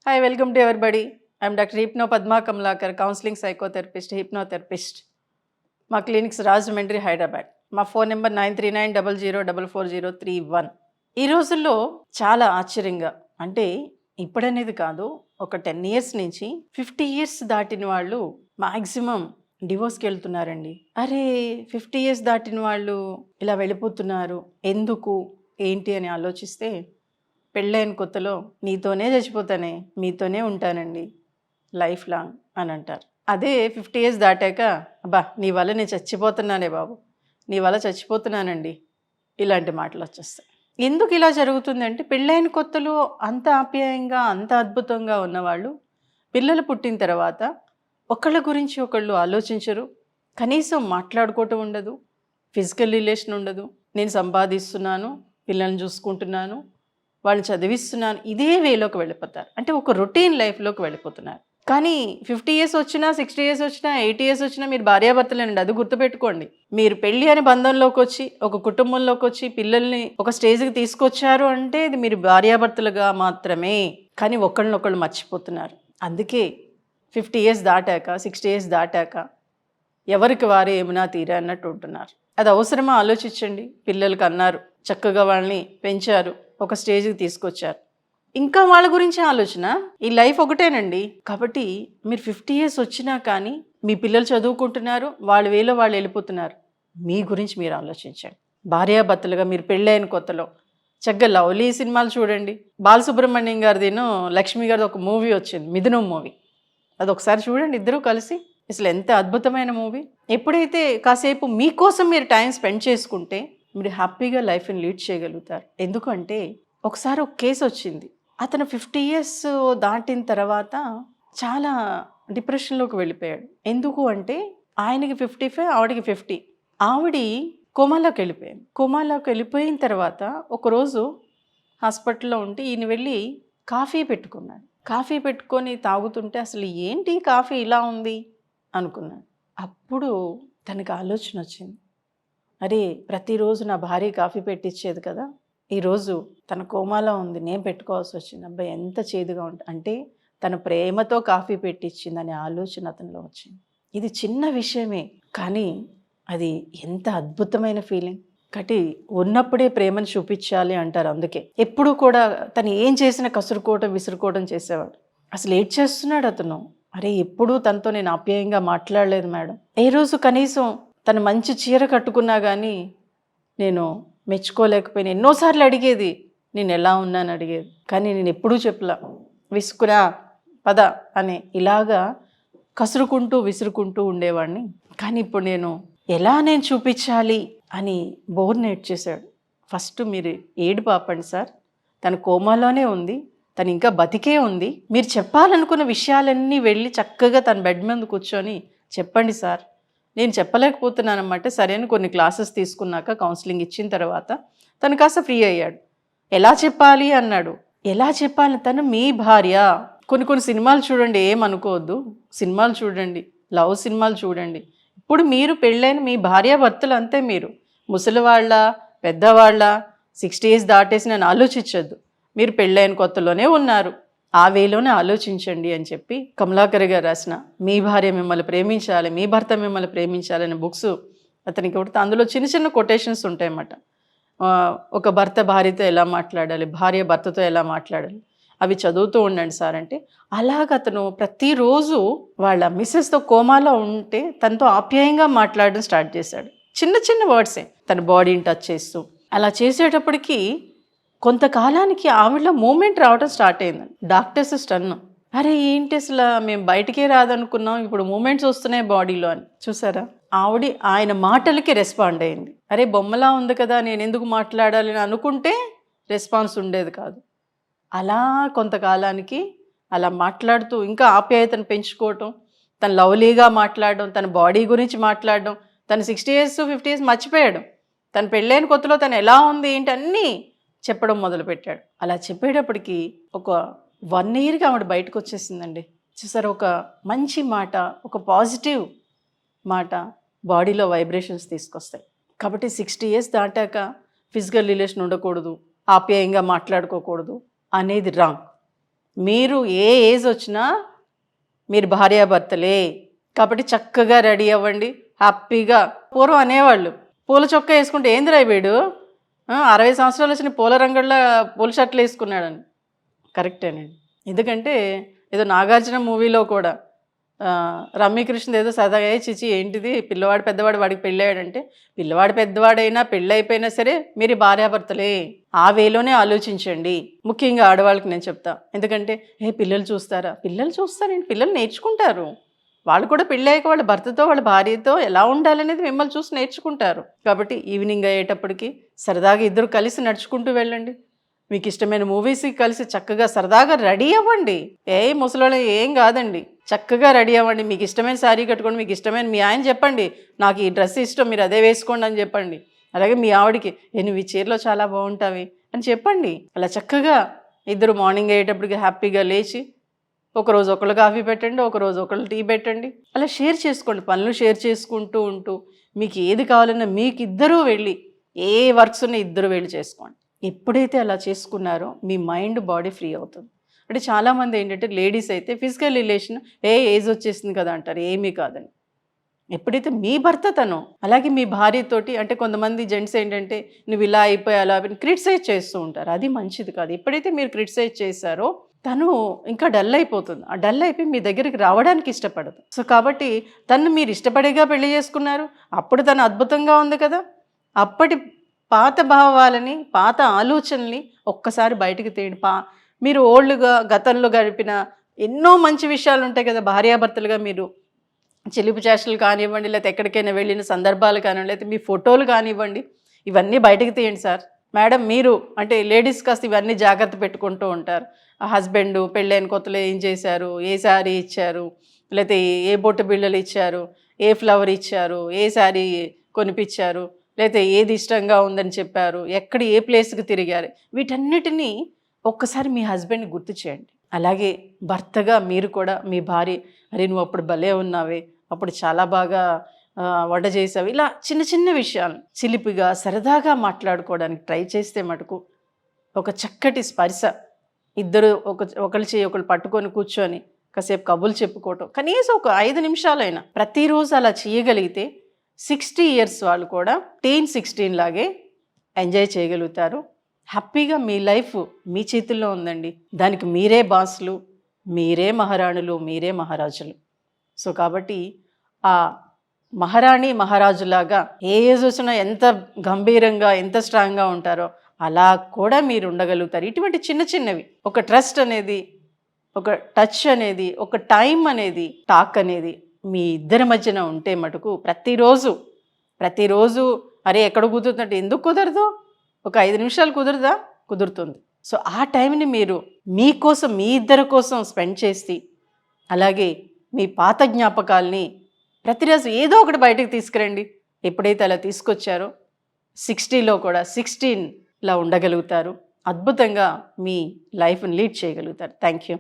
Hi, welcome to everybody. I'm Dr. Hypno Padma Kamlakar, counseling psychotherapist, hypnotherapist. మా clinics Rajahmundry, Hyderabad. మా phone number 9390044031. ఈ రోజుల్లో చాలా ఆశ్చర్యంగా, అంటే ఇప్పుడనేది కాదు, ఒక 10 years నుంచి 50 years దాటిన వాళ్ళు మ్యాక్సిమం డివోర్స్కి వెళ్తున్నారండి. అరే 50 years దాటిన వాళ్ళు ఇలా వెళ్ళిపోతున్నారు ఎందుకు ఏంటి అని ఆలోచిస్తే, పెళ్ళైన కొత్తలో నీతోనే చచ్చిపోతానే, మీతోనే ఉంటానండి లైఫ్ లాంగ్ అని అంటారు. అదే 50 years దాటాక, అబ్బా నీ వల్ల నేను చచ్చిపోతున్నానే బాబు, నీ వల్ల చచ్చిపోతున్నానండి, ఇలాంటి మాటలు వచ్చేస్తాయి. ఎందుకు ఇలా జరుగుతుందంటే, పెళ్ళైన కొత్తలో అంత ఆప్యాయంగా అంత అద్భుతంగా ఉన్నవాళ్ళు పిల్లలు పుట్టిన తర్వాత ఒకళ్ళ గురించి ఒకళ్ళు ఆలోచించరు, కనీసం మాట్లాడుకోవటం ఉండదు, ఫిజికల్ రిలేషన్ ఉండదు. నేను సంపాదిస్తున్నాను, పిల్లల్ని చూసుకుంటున్నాను, వాళ్ళని చదివిస్తున్నాను, ఇదే వేలోకి వెళ్ళిపోతారు. అంటే ఒక రొటీన్ లైఫ్లోకి వెళ్ళిపోతున్నారు. కానీ 50 years వచ్చినా, 60 years వచ్చినా, 80 years వచ్చినా మీరు భార్యాభర్తలేనండి, అది గుర్తుపెట్టుకోండి. మీరు పెళ్ళి అనే బంధంలోకి వచ్చి, ఒక కుటుంబంలోకి వచ్చి, పిల్లల్ని ఒక స్టేజ్కి తీసుకొచ్చారు అంటే ఇది మీరు భార్యాభర్తలుగా మాత్రమే. కానీ ఒకళ్ళనొకళ్ళు మర్చిపోతున్నారు. అందుకే 50 years దాటాక, 60 years దాటాక ఎవరికి వారే ఏమైనా తీరా అన్నట్టు ఉంటున్నారు. అది అవసరమా ఆలోచించండి. పిల్లలకి అన్నారు, చక్కగా వాళ్ళని పెంచారు, ఒక స్టేజ్కి తీసుకొచ్చారు, ఇంకా వాళ్ళ గురించి ఆలోచన. ఈ లైఫ్ ఒకటేనండి. కాబట్టి మీరు 50 years వచ్చినా కానీ మీ పిల్లలు చదువుకుంటున్నారు, వాళ్ళ వేలో వాళ్ళు వెళ్ళిపోతున్నారు. మీ గురించి మీరు ఆలోచించండి. భార్యాభర్తలుగా మీరు పెళ్ళైన కొత్తలో చక్కగా లవ్లీ సినిమాలు చూడండి. బాలసుబ్రహ్మణ్యం గారిదిను లక్ష్మి గారిది ఒక మూవీ వచ్చింది, మిథునం మూవీ. అది ఒకసారి చూడండి ఇద్దరూ కలిసి. అసలు ఎంత అద్భుతమైన మూవీ. ఎప్పుడైతే కాసేపు మీకోసం మీరు టైం స్పెండ్ చేసుకుంటే మీరు హ్యాపీగా లైఫ్ని లీడ్ చేయగలుగుతారు. ఎందుకంటే ఒకసారి ఒక కేసు వచ్చింది. అతను 50 years దాటిన తర్వాత చాలా డిప్రెషన్లోకి వెళ్ళిపోయాడు. ఎందుకు అంటే ఆయనకి 55, ఆవిడకి 50. ఆవిడ కోమాలోకి వెళ్ళిపోయింది. కోమాలోకి వెళ్ళిపోయిన తర్వాత ఒకరోజు హాస్పిటల్లో ఉంటే ఈయన వెళ్ళి కాఫీ పెట్టుకున్నాడు. కాఫీ పెట్టుకొని తాగుతుంటే అసలు ఏంటి కాఫీ ఇలా ఉంది అనుకున్నాడు. అప్పుడు తనకు ఆలోచన వచ్చింది, అరే ప్రతిరోజు నా భార్య కాఫీ పెట్టించేది కదా, ఈరోజు తన కోమాలో ఉంది, నేను పెట్టుకోవాల్సి వచ్చింది, అబ్బాయి ఎంత చేదుగా ఉంటుంది. అంటే తన ప్రేమతో కాఫీ పెట్టించిందనే ఆలోచన అతనిలో వచ్చింది. ఇది చిన్న విషయమే, కానీ అది ఎంత అద్భుతమైన ఫీలింగ్. కాబట్టి ఉన్నప్పుడే ప్రేమను చూపించాలి అంటారు. అందుకే ఎప్పుడు కూడా తను ఏం చేసినా కసురుకోవడం విసురుకోవడం చేసేవాడు. అసలు ఏం చేస్తున్నాడు అతను, అరే ఎప్పుడూ తనతో నేను ఆప్యాయంగా మాట్లాడలేదు మేడం, ఏ రోజు కనీసం తను మంచి చీర కట్టుకున్నా కానీ నేను మెచ్చుకోలేకపోయినా. ఎన్నోసార్లు అడిగేది, నేను ఎలా ఉన్నాను అడిగేది, కానీ నేను ఎప్పుడూ చెప్పలా, విసుకురా పద అని ఇలాగా కసురుకుంటూ విసురుకుంటూ ఉండేవాడిని. కానీ ఇప్పుడు నేను చూపించాలి అని బోర్ నేర్చేశాడు. ఫస్ట్ మీరు ఏడుపు ఆపండి సార్, తన కోమాలోనే ఉంది, తను ఇంకా బతికే ఉంది, మీరు చెప్పాలనుకున్న విషయాలన్నీ వెళ్ళి చక్కగా తన బెడ్ మీద కూర్చొని చెప్పండి సార్, నేను చెప్పలేకపోతున్నానన్నమాట. సరైన కొన్ని క్లాసెస్ తీసుకున్నాక, కౌన్సిలింగ్ ఇచ్చిన తర్వాత తను కాస్త ఫ్రీ అయ్యాడు. ఎలా చెప్పాలి అన్నాడు. ఎలా చెప్పాలి, తను మీ భార్య. కొన్ని సినిమాలు చూడండి, ఏమనుకోవద్దు, సినిమాలు చూడండి, లవ్ సినిమాలు చూడండి. ఇప్పుడు మీరు పెళ్ళైన మీ భార్యాభర్తలు అంతే. మీరు ముసలివాళ్ళ పెద్దవాళ్ళ 60 years దాటేసి నన్ను ఆలోచించొద్దు. మీరు పెళ్ళైన కొత్తలోనే ఉన్నారు, ఆ వేలోనే ఆలోచించండి అని చెప్పి కమలాకర్ గారు రాసిన మీ భార్య మిమ్మల్ని ప్రేమించాలి, మీ భర్త మిమ్మల్ని ప్రేమించాలనే బుక్స్ అతనికి కొడితే అందులో చిన్న కొటేషన్స్ ఉంటాయన్నమాట. ఒక భర్త భార్యతో ఎలా మాట్లాడాలి, భార్య భర్తతో ఎలా మాట్లాడాలి, అవి చదువుతూ ఉండండి సార్ అంటే. అలాగ అతను ప్రతిరోజు వాళ్ళ మిస్సెస్తో కోమాలో ఉంటే తనతో ఆప్యాయంగా మాట్లాడడం స్టార్ట్ చేశాడు. చిన్న వర్డ్సే తన బాడీని టచ్ చేస్తూ. అలా చేసేటప్పటికి కొంతకాలానికి ఆవిడలో మూమెంట్ రావడం స్టార్ట్ అయిందండి. డాక్టర్స్ స్టన్ను, అరే ఏంటి అసలు మేము బయటికే రాదనుకున్నాం, ఇప్పుడు మూమెంట్స్ వస్తున్నాయి బాడీలో అని. చూసారా, ఆయన మాటలకి రెస్పాండ్ అయింది. అరే బొమ్మలా ఉంది కదా, నేను ఎందుకు మాట్లాడాలి అని అనుకుంటే రెస్పాన్స్ ఉండేది కాదు. అలా కొంతకాలానికి అలా మాట్లాడుతూ ఇంకా ఆప్యాయతను పెంచుకోవటం, తను లవ్లీగా మాట్లాడడం, తన బాడీ గురించి మాట్లాడడం. తను 60 years 50 years మర్చిపోయాడు. తను పెళ్ళైన కొత్తలో తను ఎలా ఉంది ఏంటి అన్నీ చెప్పడం మొదలుపెట్టాడు. అలా చెప్పేటప్పటికి ఒక 1 yearగా ఆవిడ బయటకు వచ్చేసిందండి. చూసారు, ఒక మంచి మాట, ఒక పాజిటివ్ మాట బాడీలో వైబ్రేషన్స్ తీసుకొస్తాయి. కాబట్టి 60 years దాటాక ఫిజికల్ రిలేషన్ ఉండకూడదు, ఆప్యాయంగా మాట్లాడుకోకూడదు అనేది రాంగ్. మీరు ఏ ఏజ్ వచ్చినా మీరు భార్యాభర్తలే. కాబట్టి చక్కగా రెడీ అవ్వండి, హ్యాపీగా. పూర్వం అనేవాళ్ళు పూల చొక్కా వేసుకుంటే ఏందిరా వీడు 60 సంవత్సరాలు వచ్చిన పూల రంగుల్లో పూల షర్ట్లు వేసుకున్నాడని. కరెక్టేనండి. ఎందుకంటే ఏదో నాగార్జున మూవీలో కూడా రమ్యకృష్ణ ఏదో సరదాగా చిచి ఏంటిది పిల్లవాడు పెద్దవాడు వాడికి పెళ్ళాడంటే, పిల్లవాడు పెద్దవాడైనా పెళ్ళైపోయినా సరే మీరు భార్యాభర్తలే. ఆ వేలోనే ఆలోచించండి. ముఖ్యంగా ఆడవాళ్ళకి నేను చెప్తా. ఎందుకంటే పిల్లలు చూస్తారా? పిల్లలు చూస్తారండి, పిల్లలు నేర్చుకుంటారు. వాళ్ళు కూడా పెళ్ళయ్యాక వాళ్ళ భర్తతో వాళ్ళ భార్యతో ఎలా ఉండాలనేది మిమ్మల్ని చూసి నేర్చుకుంటారు. కాబట్టి ఈవినింగ్ అయ్యేటప్పటికి సరదాగా ఇద్దరు కలిసి నడుచుకుంటూ వెళ్ళండి. మీకు ఇష్టమైన మూవీస్కి కలిసి చక్కగా సరదాగా రెడీ అవ్వండి. ముసలోళ్ళు ఏం కాదండి, చక్కగా రెడీ అవ్వండి. మీకు ఇష్టమైన శారీ కట్టుకోండి, మీకు ఇష్టమైన మీ ఆయన చెప్పండి నాకు ఈ డ్రెస్ ఇష్టం మీరు అదే వేసుకోండి అని చెప్పండి. అలాగే మీ ఆవిడికి నువ్వు ఈ చీరలో చాలా బాగుంటావి అని చెప్పండి. అలా చక్కగా ఇద్దరు మార్నింగ్ అయ్యేటప్పటికి హ్యాపీగా లేచి ఒకరోజు ఒకళ్ళు కాఫీ పెట్టండి, ఒకరోజు ఒకళ్ళు టీ పెట్టండి. అలా షేర్ చేసుకోండి, పనులు షేర్ చేసుకుంటూ ఉంటూ మీకు ఏది కావాలన్నా మీకు ఇద్దరూ వెళ్ళి ఏ వర్క్స్ ఉన్నా ఇద్దరు వెళ్ళి చేసుకోండి. ఎప్పుడైతే అలా చేసుకున్నారో మీ మైండ్ బాడీ ఫ్రీ అవుతుంది. అంటే చాలామంది ఏంటంటే లేడీస్ అయితే ఫిజికల్ రిలేషన్ ఏజ్ వచ్చేసింది కదా అంటారు. ఏమీ కాదండి. ఎప్పుడైతే మీ భర్త తను అలాగే మీ భార్యతోటి, అంటే కొంతమంది జెంట్స్ ఏంటంటే నువ్వు ఇలా అయిపోయి అలా క్రిటిసైజ్ చేస్తూ ఉంటారు. అది మంచిది కాదు. ఎప్పుడైతే మీరు క్రిటిసైజ్ చేశారో తను ఇంకా డల్ అయిపోతుంది. ఆ డల్ అయిపోయి మీ దగ్గరికి రావడానికి ఇష్టపడదు. సో కాబట్టి తను మీరు ఇష్టపడేగా పెళ్లి చేసుకున్నారు. అప్పుడు తను అద్భుతంగా ఉంది కదా. అప్పటి పాత భావాలని పాత ఆలోచనల్ని ఒక్కసారి బయటకు తీయండి. మీరు ఓల్డ్గా గతంలో గడిపిన ఎన్నో మంచి విషయాలు ఉంటాయి కదా. భార్యాభర్తలుగా మీరు చిలిపి చేష్టలు కానివ్వండి, లేకపోతే ఎక్కడికైనా వెళ్ళిన సందర్భాలు కానివ్వండి, లేకపోతే మీ ఫోటోలు కానివ్వండి, ఇవన్నీ బయటకు తీయండి సార్. మేడం మీరు అంటే లేడీస్ కాస్త ఇవన్నీ జాగ్రత్త పెట్టుకుంటూ ఉంటారు. హస్బెండ్ పెళ్ళైన కొత్తలో ఏం చేశారు, ఏ శారీ ఇచ్చారు, లేకపోతే ఏ బొట్టు బిళ్ళలు ఇచ్చారు, ఏ ఫ్లవర్ ఇచ్చారు, ఏ శారీ కొనిపించారు, లేకపోతే ఏది ఇష్టంగా ఉందని చెప్పారు, ఎక్కడ ఏ ప్లేస్కి తిరిగారు, వీటన్నిటినీ ఒక్కసారి మీ హస్బెండ్ని గుర్తు చేయండి. అలాగే భర్తగా మీరు కూడా మీ భార్య అరే నువ్వు అప్పుడు భలే ఉన్నావే, అప్పుడు చాలా బాగా వంట చేసావు, ఇలా చిన్న చిన్న విషయాలు చిలిపిగా సరదాగా మాట్లాడుకోవడానికి ట్రై చేస్తే మటుకు ఒక చక్కటి స్పర్శ, ఇద్దరు ఒకళ్ళు చేయి ఒకళ్ళు పట్టుకొని కూర్చొని కాసేపు కబుర్లు చెప్పుకోవటం, కనీసం ఒక 5 నిమిషాలైనా ప్రతిరోజు అలా చేయగలిగితే 60 ఇయర్స్ వాళ్ళు కూడా టీన్ 16 లాగే ఎంజాయ్ చేయగలుగుతారు. హ్యాపీగా మీ లైఫ్ మీ చేతుల్లో ఉందండి. దానికి మీరే బాసులు, మీరే మహారాణులు, మీరే మహారాజులు. సో కాబట్టి ఆ మహారాణి మహారాజులాగా ఏ ఏజ్ వచ్చినా ఎంత గంభీరంగా ఎంత స్ట్రాంగ్గా ఉంటారో అలా కూడా మీరు ఉండగలుగుతారు. ఇటువంటి చిన్న చిన్నవి, ఒక ట్రస్ట్ అనేది, ఒక టచ్ అనేది, ఒక టైం అనేది, టాక్ అనేది మీ ఇద్దరి మధ్యన ఉంటే మటుకు ప్రతిరోజు అరే ఎక్కడ కుదురుతుందంటే ఎందుకు కుదరదు, ఒక 5 నిమిషాలు కుదురుదా, కుదురుతుంది. సో ఆ టైంని మీరు మీకోసం మీ ఇద్దరి కోసం స్పెండ్ చేసి అలాగే మీ పాత జ్ఞాపకాల్ని ప్రతిరోజు ఏదో ఒకటి బయటకు తీసుకురండి. ఎప్పుడైతే అలా తీసుకొచ్చారో 60లో కూడా 16లా ఉండగలుగుతారు. అద్భుతంగా మీ లైఫ్ని లీడ్ చేయగలుగుతారు. Thank you.